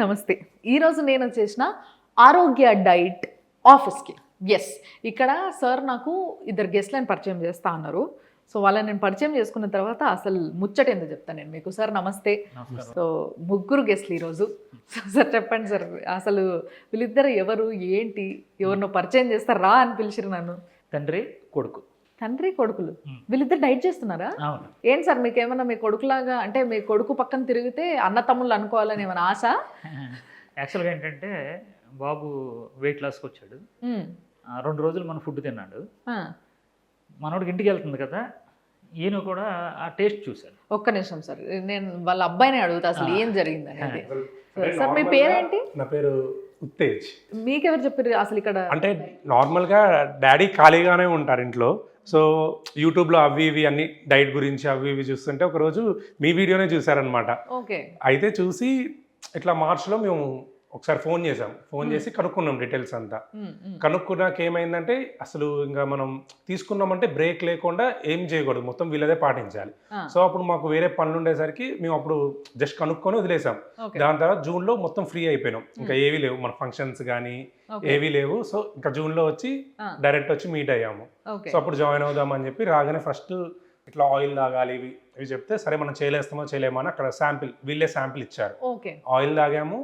నమస్తే. ఈరోజు నేను వచ్చేసిన ఆరోగ్య డైట్ ఆఫీస్కి. ఎస్, ఇక్కడ సార్ నాకు ఇద్దరు గెస్ట్లను పరిచయం చేస్తా అన్నారు. సో వాళ్ళని నేను పరిచయం చేసుకున్న తర్వాత అసలు ముచ్చట ఏందో చెప్తాను నేను మీకు. సార్ నమస్తే. సో ముగ్గురు గెస్ట్లు ఈరోజు. సార్ చెప్పండి సార్, అసలు వీళ్ళిద్దరు ఎవరు, ఏంటి, ఎవరినో పరిచయం చేస్తారు రా అని పిలిచిరు నన్ను. తండ్రి కొడుకు. తండ్రి కొడుకులు వీళ్ళిద్దరు డైట్ చేస్తున్నారా? ఏంటి సార్ మీకు ఏమన్నా మీ కొడుకులాగా, అంటే మీ కొడుకు పక్కన తిరిగితే అన్న తమ్ముళ్ళు అనుకోవాలని ఏమైనా ఆశ? యాక్చువల్గా ఏంటంటే బాబు వెయిట్ లాస్కి వచ్చాడు. 2 రోజులు మన ఫుడ్ తిన్నాడు. మనోడికి ఇంటికి వెళ్తుంది కదా, ఈయన కూడా ఆ టేస్ట్ చూశాడు. ఒక్క నిమిషం సార్, నేను వాళ్ళ అబ్బాయిని అడుగుతా అసలు ఏం జరిగింది అనేది. సార్ మీ పేరేంటి? నా పేరు ఉత్తేజ్. మీకెవరు చెప్పారు అసలు ఇక్కడ? అంటే నార్మల్గా డాడీ ఖాళీగానే ఉంటారు ఇంట్లో. సో యూట్యూబ్లో అవి ఇవి అన్ని డైట్ గురించి అవి ఇవి చూస్తుంటే ఒకరోజు మీ వీడియోనే చూసారనమాట. ఓకే. అయితే చూసి ఇట్లా మార్చ్లో మేము ఒకసారి ఫోన్ చేసి కనుక్కున్నాం డీటెయిల్స్ అంతా. కనుక్కున్నాక ఏమైందంటే అసలు ఇంకా మనం తీసుకున్నామంటే బ్రేక్ లేకుండా ఏం చేయకూడదు, మొత్తం వీళ్ళదే పాటించాలి. సో అప్పుడు మాకు వేరే పనులు ఉండేసరికి మేము అప్పుడు జస్ట్ కనుక్కొని వదిలేసాం. దాని తర్వాత జూన్లో మొత్తం ఫ్రీ అయిపోయినాం, ఇంకా ఏవీ లేవు, మన ఫంక్షన్స్ కానీ ఏవీ లేవు. సో ఇంకా జూన్లో వచ్చి డైరెక్ట్ వచ్చి మీట్ అయ్యాము. సో అప్పుడు జాయిన్ అవుదామని చెప్పి రాగానే ఫస్ట్ ఇట్లా ఆయిల్ తాగాలి ఇవి చెప్తే సరే మనం చేయలేమో అని అక్కడ వీళ్ళే శాంపిల్ ఇచ్చారు. ఆయిల్ తాగాము,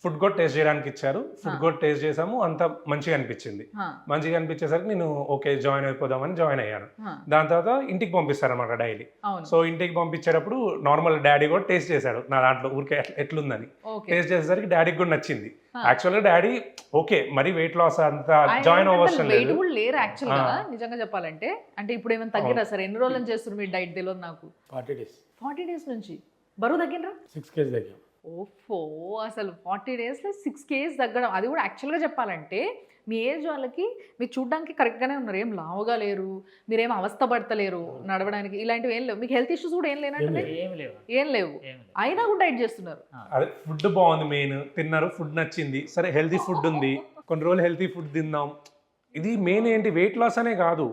ఫుడ్ కూడా టేస్ట్ చేయడానికి ఇచ్చారు. ఫుడ్ కూడా టేస్ట్ చేసాము, అంత మంచిగా అనిపించింది. మంచిగా అనిపించేసరికి నేను ఓకే జాయిన్ అయిపోదామని జాయిన్ అయ్యాను. దాని తర్వాత ఇంటికి పంపిస్తారన్నమాట డైలీ. సో ఇంటికి పంపించేటప్పుడు నార్మల్ డాడీ కూడా టేస్ట్ చేశాడు నా దాంట్లో ఊరికే ఎట్లుందని. టేస్ట్ చేసేసరికి డాడీకి కూడా నచ్చింది. యాక్చువల్గా డాడీ ఓకే మరి వెయిట్ లాస్ అంతా జాయిన్ అవ్వసం లేదు. లేరు యాక్చువల్గా నిజంగా చెప్పాలంటే. అంటే ఇప్పుడు ఏమైనా తగ్గిరా సార్? ఎన్ని రోజులు చేస్తారు మీరు డైట్? తెలియదు నాకు. 40 days నుంచి బరువు తగ్గినరా? 6 kg తగ్గాం. ఓఫో, అసలు 40 daysలో 6 kg తగ్గడం, అది కూడా యాక్చువల్గా చెప్పాలంటే మీ ఏజ్ వాళ్ళకి మీరు చూడడానికి కరెక్ట్గానే ఉన్నారు, ఏం లావుగా లేరు, మీరేం అవస్థ పడతలేరు నడవడానికి, ఇలాంటివి ఏం లేవు. మీకు హెల్త్ ఇష్యూస్ కూడా ఏం లేనంటే ఏం లేవు, అయినా కూడా డైట్ చేస్తున్నారు. అదే ఫుడ్ బాగుంది, మెయిన్ తిన్నారు, ఫుడ్ నచ్చింది, సరే హెల్తీ ఫుడ్ ఉంది, కొన్ని రోజులు హెల్తీ ఫుడ్ తిందాం. ఇది మెయిన్ ఏంటి, వెయిట్ లాస్ అనే కాదు,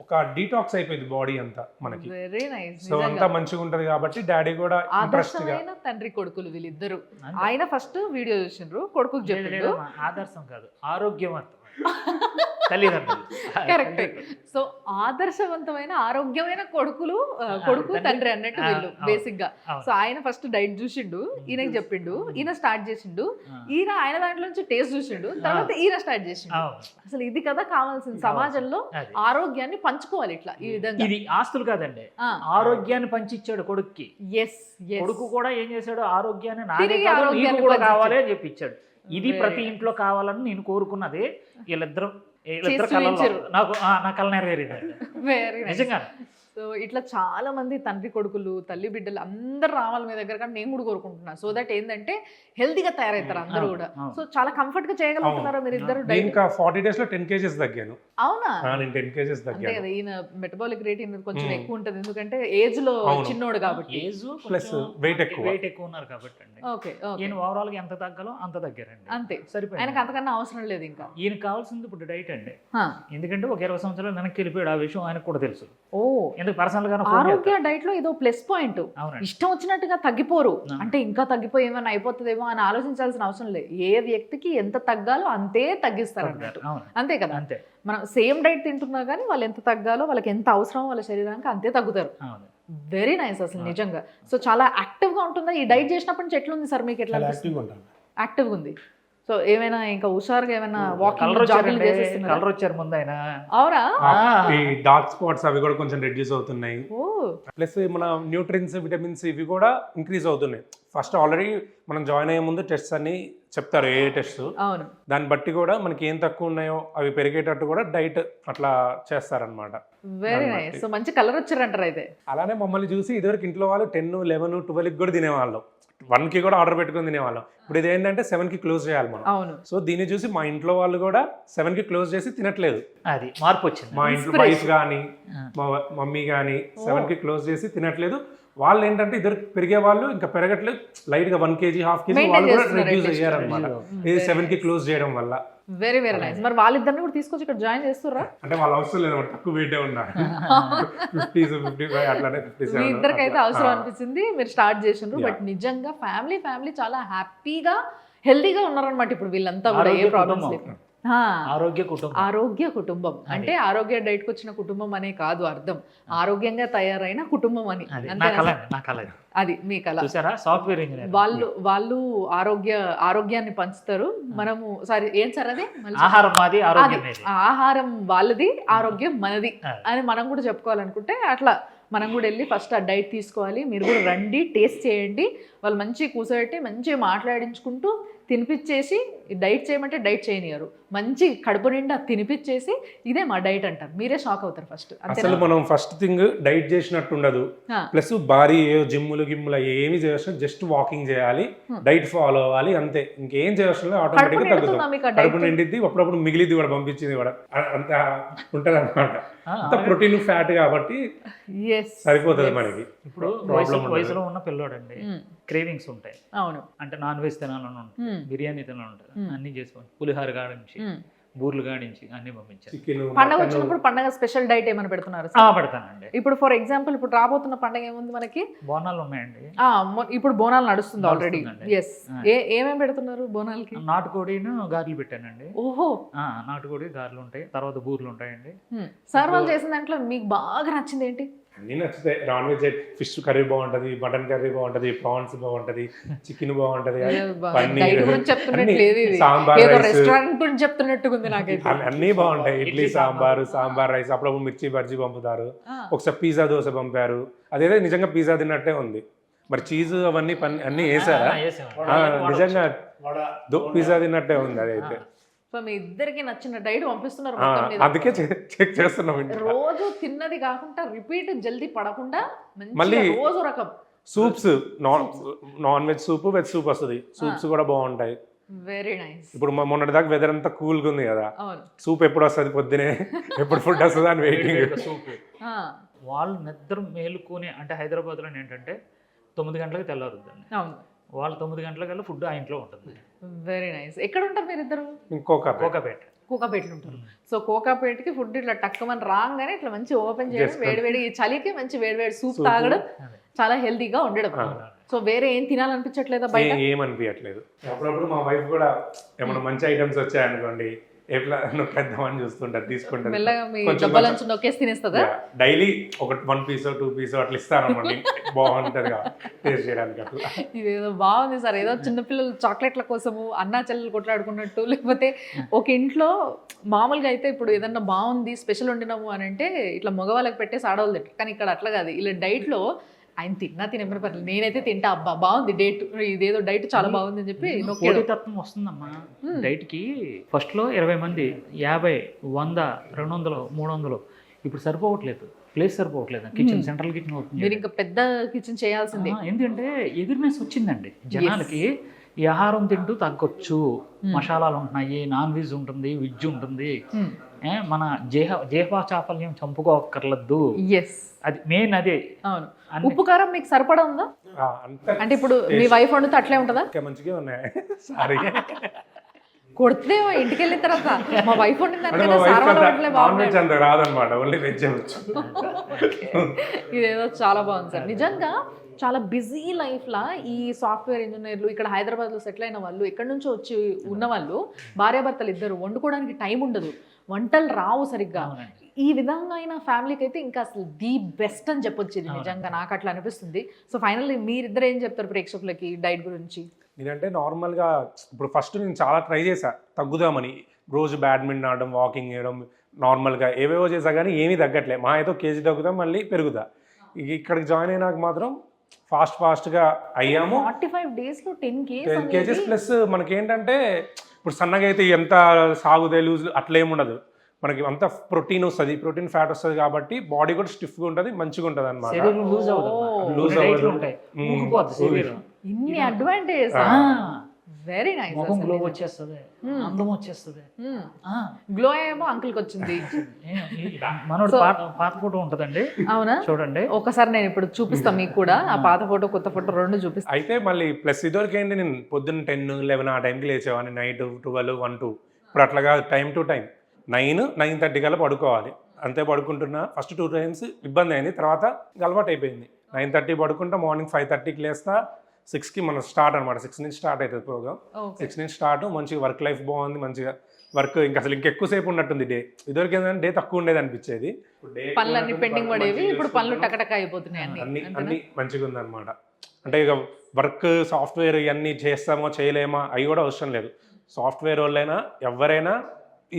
ఒక డీటాక్స్ అయిపోయింది బాడీ అంతా మనకి. Very nice. సో అంతా మంచిగా ఉంటది కాబట్టి డాడీ కూడా ఆదర్శమైన తండ్రి కొడుకులు వీళ్ళిద్దరు. ఆయన ఫస్ట్ వీడియో చూసిండ్రు, కొడుకు చెప్పిండ్రు. ఆదర్శం కాదు, ఆరోగ్యవంతం తల్లిదండ్రులు. కరెక్ట్. సో ఆదర్శవంతమైన ఆరోగ్యమైన కొడుకు తండ్రి అన్నట్టు వీళ్ళు బేసిక్ గా. సో ఆయన ఫస్ట్ డైట్ చూసిండు, ఈయనకి చెప్పిండు, ఈయన స్టార్ట్ చేసిండు, ఈయన ఆయన దాంట్లో నుంచి టేస్ట్ చూసిండు, తర్వాత ఈయన స్టార్ట్ చేసిండు. అసలు ఇది కదా కావాల్సింది, సమాజంలో ఆరోగ్యాన్ని పంచుకోవాలి ఇట్లా ఈ విధంగా. ఇది ఆస్తులు కాదండి, ఆరోగ్యాన్ని పంచిచ్చాడు కొడుక్కి. ఎస్, కొడుకు కూడా ఏం చేశాడు, ఆరోగ్యాన్ని నాకే కూడా కావాలి అని చెప్పించాడు. ఇది ప్రతి ఇంట్లో కావాలని నేను కోరుకున్నది. వీళ్ళిద్దరు నాకు నా కళ నెరవేరింది నిజంగా. సో ఇట్లా చాలా మంది తండ్రి కొడుకులు, తల్లి బిడ్డలు అందరు రావాలి మీ దగ్గర, కానీ నేను కూడా కోరుకుంటున్నాను. సో దట్ ఏంటంటే హెల్తీగా తయారవుతారు అందరూ కూడా. సో చాలా కంఫర్ట్ గా చేయగలుగుతున్నారు మీరు ఇద్దరు. 40 days లో 10 kgs తగ్గాను. అవునా? నేను 10 kgs తగ్గాను. అంతే కదా, ఈయన మెటబాలిక్ రేట్ కొంచెం ఎక్కువ ఉంటుంది, ఎందుకంటే ఏజ్ లో చిన్నోడు కాబట్టి, ఏజ్ ప్లస్ వెయిట్ ఎక్కువ ఉన్నారు కాబట్టి అండి. ఓకే. ఈయన ఓవరాల్ గా ఎంత తగ్గాలో అంత తగ్గారండి, అంతే. సరిపోయింది. ఆయనకు అంతకన్నా అవసరం లేదు ఇంకా. ఈయన కావాల్సింది ఇప్పుడు డైట్ అండి. ఎందుకంటే ఒక 20 సంవత్సరాలు వెనక్కి వెళ్ళిపోయాడు, ఆ విషయం ఆయనకు కూడా తెలుసు. పర్సనల్ గా ఆరోగ్య డైట్ లో ఇదో ప్లస్ పాయింట్. ఇష్టం వచ్చినట్టుగా తగ్గిపోరు, అంటే ఇంకా తగ్గిపోయి ఏమైనా అయిపోతుందేమో అని ఆలోచించాల్సిన అవసరం లేదు. ఏ వ్యక్తికి ఎంత తగ్గాలో అంతే తగ్గిస్తారు అన్నట్టు, అంతే కదా. మనం సేమ్ డైట్ తింటున్నా కానీ వాళ్ళు ఎంత తగ్గాలో, వాళ్ళకి ఎంత అవసరమో వాళ్ళ శరీరానికి అంతే తగ్గుతారు. వెరీ నైస్ అసలు నిజంగా. సో చాలా యాక్టివ్ గా ఉంటుందా ఈ డైట్ చేసినప్పటి నుంచి? ఎట్లుంది సార్ మీకు? ఎట్లా యాక్టివ్గా ఉంది? సో ఏమైనా ఇంకా హుషారుగా ఏమైనా వాకింగ్ జాగింగ్ చేసేస్తున్నారు? కలర్ వచ్చారు ముందు ఆయన. అవునా? ఈ డార్క్ స్పాట్స్ అవి కూడా కొంచెం రెడ్యూస్ అవుతున్నాయి. ప్లస్ మన న్యూట్రియన్స్, విటమిన్స్ ఇవి కూడా ఇంక్రీజ్ అవుతున్నాయి. ఫస్ట్ ఆల్రెడీ మనం జాయిన్ అయ్యే ముందు టెస్ట్స్ అన్ని చెప్తారు, ఏ టెస్ట్, దాన్ని బట్టి కూడా మనకి ఏం తక్కువ ఉన్నాయో అవి పెరిగేటట్టు కూడా డైట్ అట్లా చేస్తారనమాట. Very nice. సో మంచి కలర్ వచ్చారంటారు అయితే. అలానే మమ్మల్ని చూసి ఇదివరకు ఇంట్లో వాళ్ళు 10, 11, 12 కూడా తినేవాళ్ళం, 1కి కూడా ఆర్డర్ పెట్టుకుని తినేవాళ్ళం. ఇప్పుడు ఇది ఏంటంటే 7కి క్లోజ్ చేయాలి మనం. సో దీన్ని చూసి మా ఇంట్లో వాళ్ళు కూడా 7కి క్లోజ్ చేసి తినట్లేదు. అది మార్పు వచ్చింది. మా ఇంట్లో వైఫ్ కానీ మా మమ్మీ కానీ 7కి క్లోజ్ చేసి తినట్లేదు. వాళ్ళు ఏంటంటే ఇద్దరు పెరిగే వాళ్ళు ఇంకా పెరగట్లేదు, లైట్ గా 1 kg, 1/2 kg వాళ్ళు కూడా రెడ్యూస్ అయ్యారనమాట, ఇది 7కి క్లోజ్ చేయడం వల్ల. Very very nice. మరి వాళ్ళిద్దరిని కూడా తీసుకొచ్చి ఇక్కడ జాయిన్ చేస్తుర్రా? అంటే వాళ్ళ అవసరం లేదు, తక్కువ వెయిటే ఉన్నా 50-55 అట్లానే మీ 57 ఇద్దరికైతే అవసరం అనిపించింది, మీరు స్టార్ట్ చేసిండ్రు. బట్ నిజంగా ఫ్యామిలీ చాలా హ్యాపీగా హెల్దీగా ఉన్నారనమాట ఇప్పుడు వీళ్ళంతా కూడా, ఏ ప్రాబ్లమ్స్ లేవు. ఆరోగ్య కుటుంబం అంటే ఆరోగ్య డైట్ కు వచ్చిన కుటుంబం అనే కాదు అర్థం, ఆరోగ్యంగా తయారైన కుటుంబం అని. అది మీ కళ. సాఫ్ట్వేర్ ఇంజనీర్ వాళ్ళు ఆరోగ్యాన్ని పంచుతారు. మనము ఏం సార్ అది ఆహారం వాళ్ళది, ఆరోగ్యం మనది అని మనం కూడా చెప్పుకోవాలనుకుంటే అట్లా మనం కూడా వెళ్ళి ఫస్ట్ ఆ డైట్ తీసుకోవాలి. మీరు కూడా రండి, టేస్ట్ చేయండి. వాళ్ళు మంచిగా కూర్చోబెట్టి మంచిగా మాట్లాడించుకుంటూ తినిపించేసి, డైట్ చేయమంటే డైట్ చేయనియరు, మంచి కడుపు నిండా తినిపించేసి ఇదే మా డైట్ అంటారు. మీరే షాక్ అవుతారు ఫస్ట్. అసలు మనం ఫస్ట్ థింగ్ డైట్ చేసినట్టు ఉండదు, ప్లస్ భారీ జిమ్ములు గిమ్ములు ఏమి చేయవలసిన, జస్ట్ వాకింగ్ చేయాలి, డైట్ ఫాలో అవ్వాలి, అంతే. ఇంకేం చేయవలసిన ఆటోమేటిక్ గా తగ్గుతుంది. కడుపు నిండిద్ది, అప్పుడప్పుడు మిగిలిద్ది కూడా, పంపించింది కూడా, అంత ఉంటది అనమాట. అంత ప్రోటీన్ ఫ్యాట్ కాబట్టి సరిపోతుంది మనకి. ఇప్పుడు వయసులో ఉన్న పిల్లోడండి, క్రేవింగ్స్ ఉంటాయి. అవును, అంటే నాన్ వెజ్ తినాలని ఉంటుంది, బిర్యానీ తినాలని ఉంటుంది, అన్ని చేసుకోండి. పులిహార కాడించి, బూర్లు కాడించి అన్ని పంపించారు. పండగ వచ్చినప్పుడు పండగ స్పెషల్ డైట్ ఏమైనా పెడుతున్నారు? పెడతానండి. ఇప్పుడు ఫర్ ఎగ్జాంపుల్ ఇప్పుడు రాబోతున్న పండగ ఏముంది మనకి? బోనాలు ఉన్నాయండి. ఇప్పుడు బోనాలు నడుస్తుంది ఆల్రెడీ. ఎస్, ఏమేమి పెడుతున్నారు బోనాలకి? నాటుకోడిను గారెలు పెట్టానండి. ఓహో, నాటుకోడి గారెలు ఉంటాయి, తర్వాత బూర్లు ఉంటాయండి. సార్ వాళ్ళు చేసిన దాంట్లో మీకు బాగా నచ్చింది ఏంటి? అన్ని నచ్చుతాయి. నాన్ వెజ్ ఫిష్ కర్రీ బాగుంటది, మటన్ కర్రీ బాగుంటది, ప్రాన్స్ బాగుంటది, చికెన్ బాగుంటది, సాంబార్ అన్ని బాగుంటాయి. ఇడ్లీ సాంబార్ రైస్, అప్పుడప్పుడు మిర్చి బజ్జీ పంపుతారు, ఒకసారి పిజ్జా దోశ పంపారు. అదేదో నిజంగా పిజ్జా తిన్నట్టే ఉంది. మరి చీజ్ అవన్నీ అన్ని వేసారా? నిజంగా పిజ్జా తిన్నట్టే ఉంది అదైతే. సో మీ ఇద్దరికి నచ్చిన డైట్ పంపిస్తున్నారు. అందుకే చెక్ చేస్తున్నాం. రోజు తిన్నది కాకుండా రిపీట్ జల్దీ పడకుండా మళ్ళీ రోజు రకం soups, non veg soup, veg soup వస్తుంది. సూప్స్ కూడా బాగుంటాయి. Very nice. ఇప్పుడు మొన్నటి దాకా వెదర్ అంతా కూల్గా ఉంది కదా, సూప్ ఎప్పుడు వస్తుంది, పొద్దునే ఎప్పుడు ఫుడ్ వస్తుంది అని వెయిటింగ్. సూప్ వాళ్ళు నిద్ర మేలుకొని, అంటే హైదరాబాద్లో ఏంటంటే 9 గంటలకు తెల్లారుద్దండి. అవును, వాళ్ళు 9 గంటలకల్లా ఫుడ్ ఆ ఇంట్లో ఉంటుంది. Very nice. ఎక్కడ ఉంటారు మీరు ఇద్దరు? కోకాపేటలో ఉంటారు. సో కోకాపేటకి ఫుడ్ ఇట్లా టక్కుమని రాగానే ఇట్లా మంచి ఓపెన్ చేయడం, వేడివేడి చలికి మంచి వేడివేడి సూప్ తాగడం, చాలా హెల్తీగా ఉండడం. సో వేరే ఏం తినాలనిపించట్లేదా? బయట ఏమనిపించట్లేదు. అప్పుడప్పుడు మా వైఫ్ కూడా ఏమైనా మంచి ఐటమ్స్ వచ్చాయనుకోండి, ఎట్లా నొక్కేద్దామని చూస్తుంటారు, తీసుకుంటారు. డైలీ ఒక 1 పీస్ 2 పీస్ అట్లా ఇస్తారన్నమాట. బాగుంటది టేస్ట్ చేయడానికి. అట్లా ఇదేదో బాగుంది సార్, ఏదో చిన్నపిల్లలు చాక్లెట్ల కోసము అన్నా చెల్లెలు కొట్లాడుకున్నట్టు. లేకపోతే ఒక ఇంట్లో మామూలుగా అయితే ఇప్పుడు ఏదన్నా బాగుంది స్పెషల్ వండినాము అని అంటే ఇట్లా మగవాళ్ళకి పెట్టేసి ఆడవాళ్ళు తింటారు. కానీ ఇక్కడ అట్లా కాదు. ఇలా డైట్లో ఆయన తినమని పర్లేదు, నేనైతే తింటా, అబ్బా బాగుంది డైట్, ఇదేదో డైట్ చాలా బాగుంది అని చెప్పి పోటీతత్వం వస్తుందమ్మా డైట్ కి. ఫస్ట్ లో 20 మంది, 50, 100, 200, 300. ఇప్పుడు సరిపోవట్లేదు, ప్లేస్ సరిపోవట్లేదు. కిచెన్, సెంట్రల్ కిచెన్ అవుతుంది. మీరు ఇంకా పెద్ద కిచెన్ చేయాల్సిందే. ఎందుకంటే ఎదురుమేసి వచ్చిందండి జనాలకి. ఈ ఆహారం తింటూ తగ్గొచ్చు, మసాలాలు ఉంటున్నాయి, నాన్ వెజ్ ఉంటుంది, వెజ్ ఉంటుంది, మన జీహ్వా చాపల్యం చంపుకోకర్లద్దు. అది మెయిన్ అదే. అవును. ఉప్పు కారం మీకు సరిపడా ఉందా? అంటే ఇప్పుడు మీ వైఫ్ వండితే అట్లే ఉంటుందా? మంచిగా ఉన్నాయి. కొడితే ఇంటికి వెళ్ళిన తర్వాత మా వైఫ్ వండిందంటే రాదనమాట, ఓన్లీ వెజ్. ఇదేదో చాలా బాగుంది సార్. నిజంగా చాలా బిజీ లైఫ్లా ఈ సాఫ్ట్వేర్ ఇంజనీర్లు, ఇక్కడ హైదరాబాద్లో సెటిల్ అయిన వాళ్ళు, ఎక్కడి నుంచో వచ్చి ఉన్నవాళ్ళు, భార్యాభర్తలు ఇద్దరు వండుకోవడానికి టైం ఉండదు, వంటలు రావు సరిగ్గా. ఈ విధంగా అయిన ఫ్యామిలీకి అయితే ఇంకా అసలు ది బెస్ట్ అని చెప్పొచ్చు ఇది. నిజంగా నాకు అట్లా అనిపిస్తుంది. సో ఫైనల్లీ మీరిద్దరు ఏం చెప్తారు ప్రేక్షకులకి డైట్ గురించి? నేనంటే నార్మల్గా ఇప్పుడు ఫస్ట్ నేను చాలా ట్రై చేశా తగ్గుదామని. రోజు బ్యాడ్మింటన్ ఆడడం, వాకింగ్ చేయడం, నార్మల్గా ఏవేవో చేసా కానీ ఏమీ తగ్గట్లే. మా అయితే కేజీ తగ్గుతా, మళ్ళీ పెరుగుతా. ఇక్కడికి జాయిన్ అయినాక మాత్రం ఫాస్ట్గా అయ్యాము. 45 daysలో 10 kgs ప్లస్. మనకేంటంటే ఇప్పుడు సన్నగా అయితే ఎంత సాగుదే లూజ్ అట్లా ఏముండదు, మనకి అంత ప్రోటీన్ వస్తుంది, ప్రోటీన్ ఫ్యాట్ వస్తుంది కాబట్టి బాడీ కూడా స్టిఫ్గా ఉంటుంది, మంచిగా ఉంటుంది అనమాట. ఇన్ని అడ్వాంటేజ్. Very nice. గ్లో వచ్చేస్తుంది, అందం వచ్చేస్తుంది. గ్లో ఏమో అంకుల్కి వచ్చింది. మనోడు పాత ఫోటో ఉంటుందండి. అవునా? చూడండి ఒకసారి నేను ఇప్పుడు చూపిస్తాను మీకు కూడా, ఆ పాత ఫోటో కొత్త ఫోటో రెండు చూపిస్తాను. అయితే మళ్ళీ ప్లస్ ఇదివరకు ఏంటి, నేను పొద్దున్న 10, 11 ఆ టైంకి లేచేవాడిని, నైట్ 12, 1, 2. ఇప్పుడు అట్లా కాదు, టైం టు టైం 9-9:30 కల్లా పడుకోవాలి. అంతే పడుకుంటున్నా. ఫస్ట్ 2 times ఇబ్బంది అయింది, తర్వాత అలవాటు అయిపోయింది. 9:30 పడుకుంటా, మార్నింగ్ 5:30కి లేస్తా, 6కి మనం స్టార్ట్ అనమాట. 6 నుంచి స్టార్ట్ అవుతుంది ప్రోగ్రామ్. 6 నుంచి స్టార్ట్. మంచిగా వర్క్ లైఫ్ బాగుంది, మంచిగా వర్క్ ఇంకా అసలు ఇంకెక్కువసేపు ఉన్నట్టుంది డే. ఇదివరకు ఏంటంటే డే తక్కువ ఉండేది అనిపించేది. పనులన్నీ పెండింగ్ పడేవి, ఇప్పుడు పనులు టకటక అయిపోతున్నాయి. అన్ని మంచిగా ఉందన్నమాట. అంటే ఇక వర్క్ సాఫ్ట్వేర్ ఇవన్నీ చేస్తామో చేయలేమో అవి కూడా అవసరం లేదు. సాఫ్ట్వేర్ వాళ్ళైనా ఎవరైనా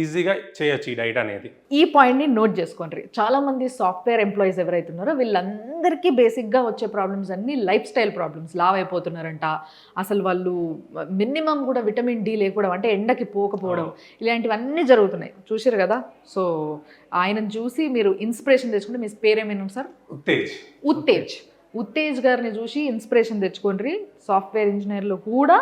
ఈజీగా చేయొచ్చు ఈ డైట్ అనేది. ఈ పాయింట్ని నోట్ చేసుకోండి. చాలా మంది సాఫ్ట్వేర్ ఎంప్లాయీస్ ఎవరైతే ఉన్నారో వీళ్ళందరికీ బేసిక్గా వచ్చే ప్రాబ్లమ్స్ అన్నీ లైఫ్ స్టైల్ ప్రాబ్లమ్స్. లావ్ అయిపోతున్నారంట, అసలు వాళ్ళు మినిమం కూడా విటమిన్ డి లేకపోవడం, అంటే ఎండకి పోకపోవడం, ఇలాంటివన్నీ జరుగుతున్నాయి. చూసారు కదా. సో ఆయనను చూసి మీరు ఇన్స్పిరేషన్ తెచ్చుకుంటే, మీ పేరేమైనా సార్? ఉత్తేజ్ గారిని చూసి ఇన్స్పిరేషన్ తెచ్చుకోండి. సాఫ్ట్వేర్ ఇంజనీర్లు కూడా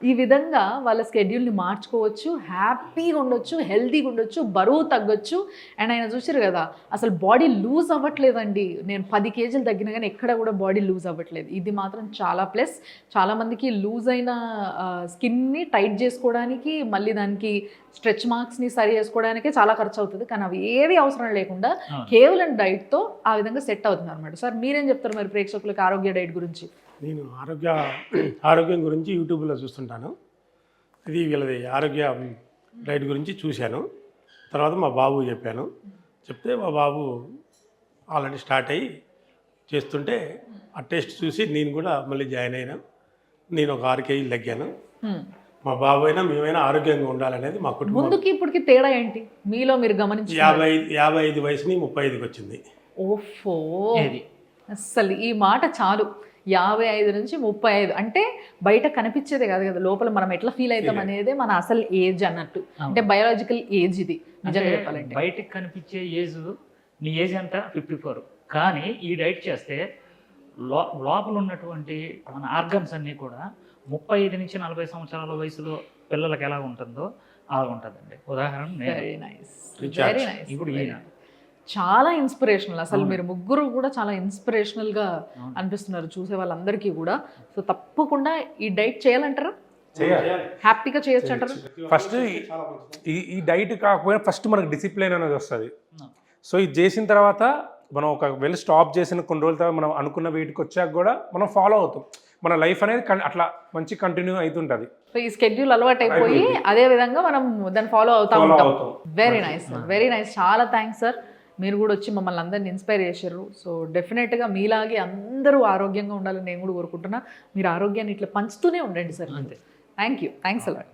ఈ విధంగా వాళ్ళ స్కెడ్యూల్ని మార్చుకోవచ్చు, హ్యాపీగా ఉండొచ్చు, హెల్తీగా ఉండొచ్చు, బరువు తగ్గొచ్చు. అండ్ ఆయన చూసారు కదా, అసలు బాడీ లూజ్ అవ్వట్లేదండి. నేను 10 kgs తగ్గినా కానీ ఎక్కడ కూడా బాడీ లూజ్ అవ్వట్లేదు. ఇది మాత్రం చాలా ప్లస్. చాలామందికి లూజ్ అయిన స్కిన్ని టైట్ చేసుకోవడానికి, మళ్ళీ దానికి స్ట్రెచ్ మార్క్స్ని సరి చేసుకోవడానికే చాలా ఖర్చు అవుతుంది. కానీ అవి ఏవి అవసరం లేకుండా కేవలం డైట్తో ఆ విధంగా సెట్ అవుతుంది అనమాట. సార్ మీరేం చెప్తారు మరి ప్రేక్షకులకు ఆరోగ్య డైట్ గురించి? నేను ఆరోగ్యం గురించి యూట్యూబ్లో చూస్తుంటాను. ఇది వీళ్ళది ఆరోగ్య డైట్ గురించి చూశాను. తర్వాత మా బాబు చెప్పాను. చెప్తే మా బాబు ఆల్రెడీ స్టార్ట్ అయ్యి చేస్తుంటే ఆ టేస్ట్ చూసి నేను కూడా మళ్ళీ జాయిన్ అయినా. నేను ఒక 6 kg తగ్గాను. మా బాబు అయినా మేమైనా ఆరోగ్యంగా ఉండాలనేది మా కుటుంబం. ముందుకి ఇప్పటికి తేడా ఏంటి మీలో మీరు గమనించి? 55 వయసుని 35కి వచ్చింది. ఓఫో, అస్సలు ఈ మాట చాలు. 55 నుంచి 35 అంటే బయట కనిపించేదే కాదు కదా, లోపల మనం ఎట్లా ఫీల్ అవుతాం అనేది మన అసలు ఏజ్ అన్నట్టు. అంటే బయోలాజికల్ ఏజ్ ఇది నిజంగా చెప్పాలంటే. బయటకు కనిపించే ఏజ్, నీ ఏజ్ ఎంత 54. కానీ ఈ డైట్ చేస్తే లోపల ఉన్నటువంటి మన ఆర్గన్స్ అన్నీ కూడా 35 నుంచి 40 సంవత్సరాల వయసులో పిల్లలకి ఎలా ఉంటుందో అలా ఉంటుందండి. ఉదాహరణ వెరీ నైస్, వెరీ నైస్. ఇప్పుడు ఈయన చాలా ఇన్స్పిరేషనల్. అసలు మీరు ముగ్గురు కూడా చాలా ఇన్స్పిరేషనల్గా అనిపిస్తున్నారు చూసే వాళ్ళందరికీ కూడా. సో తప్పకుండా ఈ డైట్ చేయాలంటారా? హ్యాపీగా చేయొచ్చు అంటారా? ఫస్ట్ ఈ డైట్ కాకపోయినా ఫస్ట్ మనకు డిసిప్లిన్ అనేది వస్తుంది. సో ఇది చేసిన తర్వాత మనం ఒకవేళ స్టాప్ చేసిన కొన్ని రోజుల తర్వాత మనం అనుకున్న వెయిట్కి వచ్చాక కూడా మనం ఫాలో అవుతాం. మన లైఫ్ అనేది అట్లా మంచి కంటిన్యూ అవుతుంటుంది. సో ఈ స్కెడ్యూల్ అలవాటు అయిపోయి అదే విధంగా మనం దాన్ని ఫాలో అవుతూ ఉంటాం. Very nice sir, very nice. చాలా థ్యాంక్స్ సార్. మీరు కూడా వచ్చి మమ్మల్ని అందరిని ఇన్స్పైర్ చేశారు. సో డెఫినెట్గా మీలాగే అందరూ ఆరోగ్యంగా ఉండాలని నేను కూడా కోరుకుంటున్నా. మీరు ఆరోగ్యాన్ని ఇట్లా పంచుతూనే ఉండండి sir. Thank you, thanks a lot.